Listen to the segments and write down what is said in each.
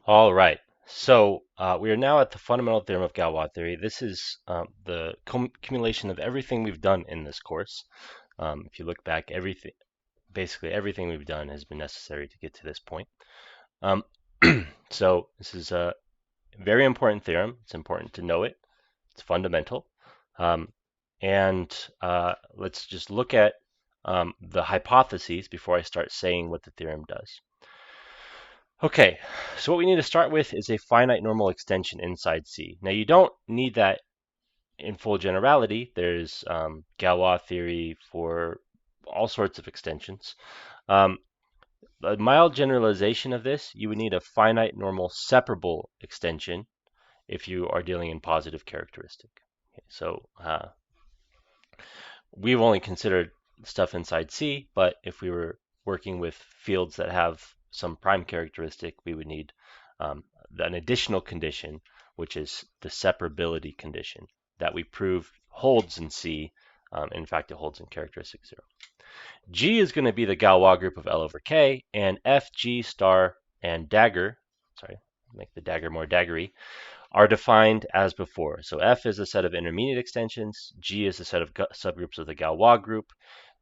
All right. So we are now at the fundamental theorem of Galois theory. This is the accumulation of everything we've done in this course. If you look back, basically everything we've done has been necessary to get to this point. Um, so this is a very important theorem. It's important to know it. It's fundamental. Um, and let's just look at the hypotheses before I start saying what the theorem does. Okay, so what we need to start with is a finite normal extension inside C. Now you don't need that in full generality. There's Galois theory for all sorts of extensions. Um, a mild generalization of this, you would need a finite normal separable extension if you are dealing in positive characteristic. Okay, so we've only considered stuff inside C, but if we were working with fields that have some prime characteristic, we would need an additional condition, which is the separability condition that we proved holds in C. In fact, it holds in characteristic 0. G is going to be the Galois group of L over K, and F, G, star, and dagger, sorry, make the dagger more daggery, are defined as before. So F is a set of intermediate extensions, G is a set of subgroups of the Galois group,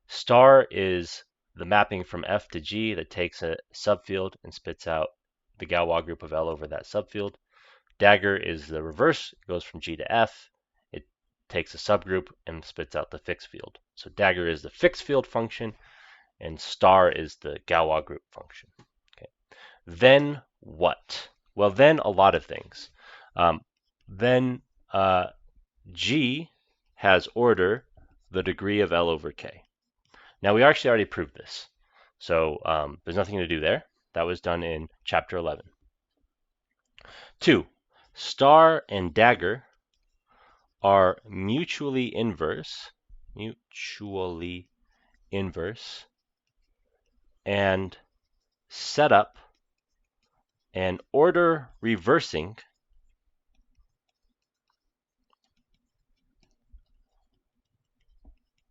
star is the mapping from F to G that takes a subfield and spits out the Galois group of L over that subfield. Dagger is the reverse, it goes from G to F, it takes a subgroup and spits out the fixed field. So dagger is the fixed field function, and star is the Galois group function. Okay. Then what? Well, then a lot of things. Then G has order the degree of L over K. Now we actually already proved this, so there's nothing to do there. That was done in chapter 11. 2. Star and dagger are mutually inverse, and set up an order reversing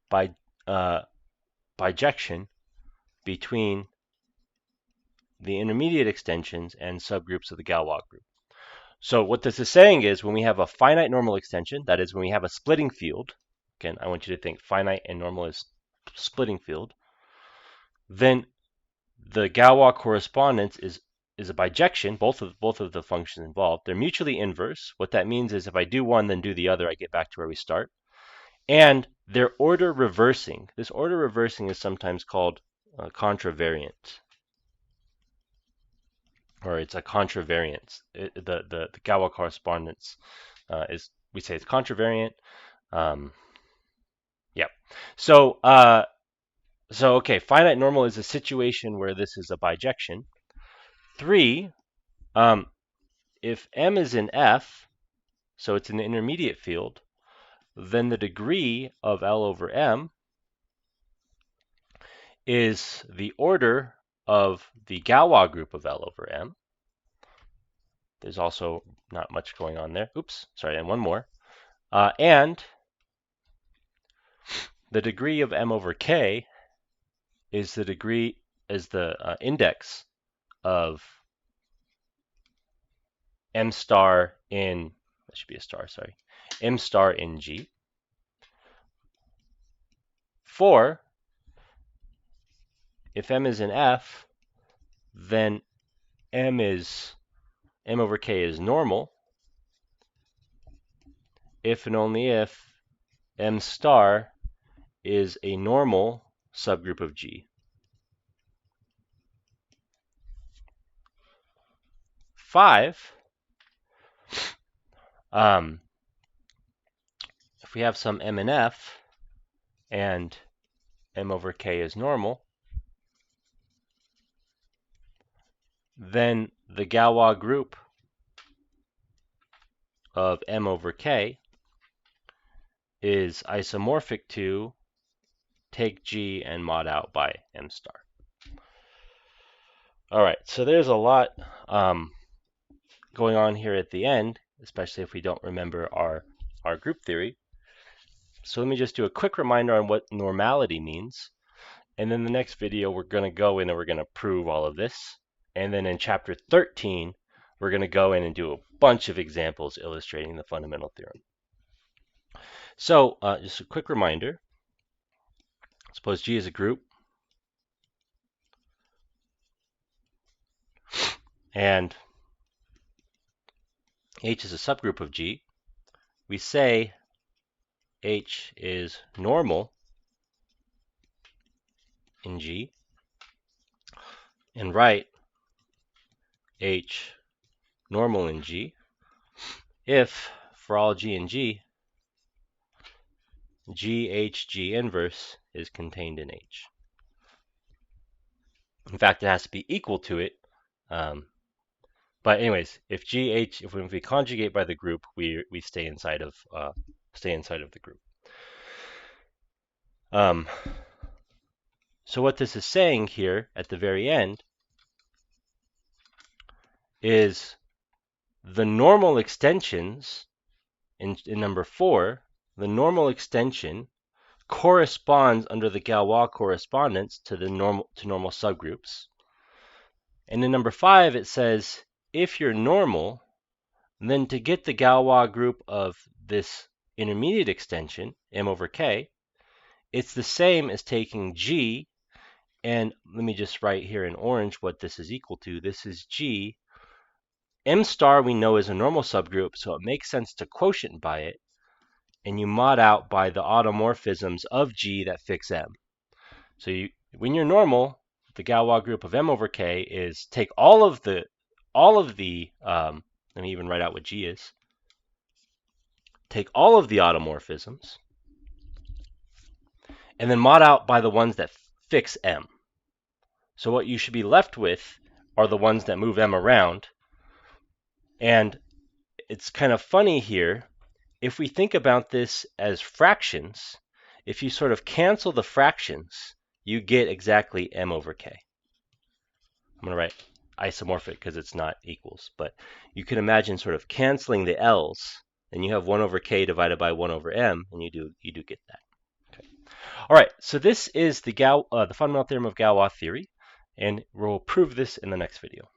by bijection between the intermediate extensions and subgroups of the Galois group. So what this is saying is when we have a finite normal extension, that is when we have a splitting field, again, I want you to think finite and normal is splitting field, then the Galois correspondence is a bijection, both of the functions involved. They're mutually inverse. What that means is if I do one, then do the other, I get back to where we start. And they're order reversing. This order reversing is sometimes called contravariant, or it's a contravariance. The Galois correspondence is, we say it's contravariant. Yeah. So okay, finite normal is a situation where this is a bijection. 3, if M is in F, so it's an intermediate field, then the degree of L over M is the order of the Galois group of L over M. There's also not much going on there. Oops, sorry, and one more. And the degree of M over K is the index of M star in, that should be a star, sorry, M star in G. 4, if M is in F, then M over K is normal if and only if M star is a normal subgroup of G. 5, if we have some M and F and M over K is normal, then the Galois group of M over K is isomorphic to take G and mod out by M star. All right, so there's a lot going on here at the end, especially if we don't remember our group theory. So let me just do a quick reminder on what normality means. And then the next video, we're going to go in and we're going to prove all of this. And then in chapter 13, we're going to go in and do a bunch of examples illustrating the fundamental theorem. So just a quick reminder, suppose G is a group, and H is a subgroup of G. We say H is normal in G, and write H normal in G if, for all G in G, GHG inverse is contained in H. In fact, it has to be equal to it. But anyways, if we conjugate by the group, we stay inside of the group. So what this is saying here at the very end is the normal extensions in number 4, the normal extension corresponds under the Galois correspondence to normal subgroups. And in number 5 it says if you're normal, then to get the Galois group of this intermediate extension, m over k, it's the same as taking G, and let me just write here in orange what this is equal to. This is G. M star we know is a normal subgroup, so it makes sense to quotient by it, and you mod out by the automorphisms of G that fix M. So when you're normal, the Galois group of M over K is take all of the let me even write out what G is. Take all of the automorphisms and then mod out by the ones that fix M. So what you should be left with are the ones that move M around. And it's kind of funny here, if we think about this as fractions, if you sort of cancel the fractions, you get exactly M over K. I'm going to write isomorphic because it's not equals, but you can imagine sort of canceling the L's, and you have 1 over K divided by 1 over M, and you do get that. Okay. All right, so this is the fundamental theorem of Galois theory, and we'll prove this in the next video.